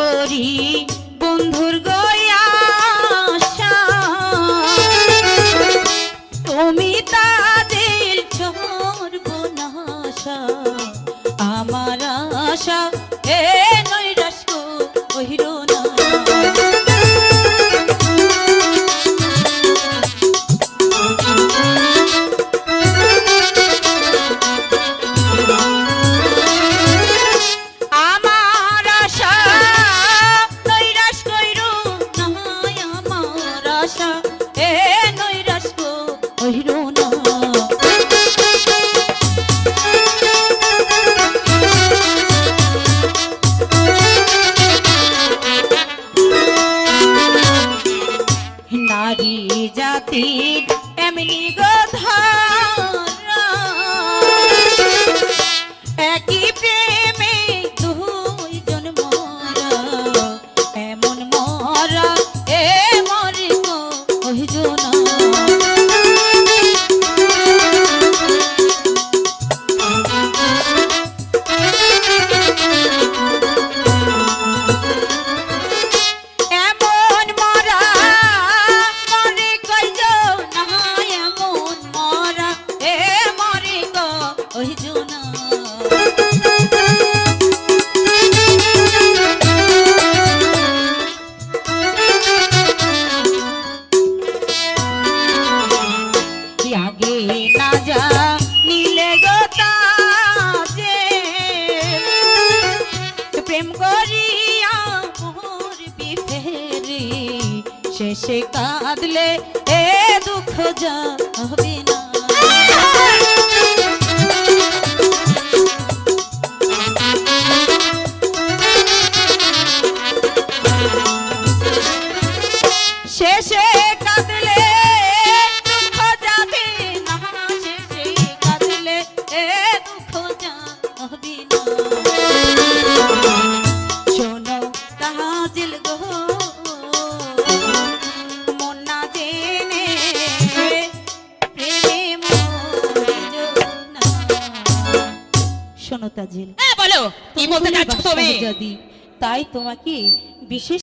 করি বন্ধুর গয়াশা তুমি তাদের সর্বনাশা আমার আশা এ নৈরাশ কইর না নারী জাতির এমনি গধারা একই প্রেমে দুইজন মরা এমন মরা এ মরে কইজন আগে না যা নীলে গোতা যে প্রেম করিয়া মরবি ফেরি শেষে কাঁদলে এ দুঃখ যাবে না শেষে কাঁদলে দুঃখ যাবে না শেষে কাঁদলে এ দুঃখ যাবে না শোনো তাজিল গো মন না জেনে প্রেমে মরিও না শোনো তাজিল হ্যাঁ বলো কি বলতে চাচ্ছ তুমি যদি তাই তোমাকে বিশেষ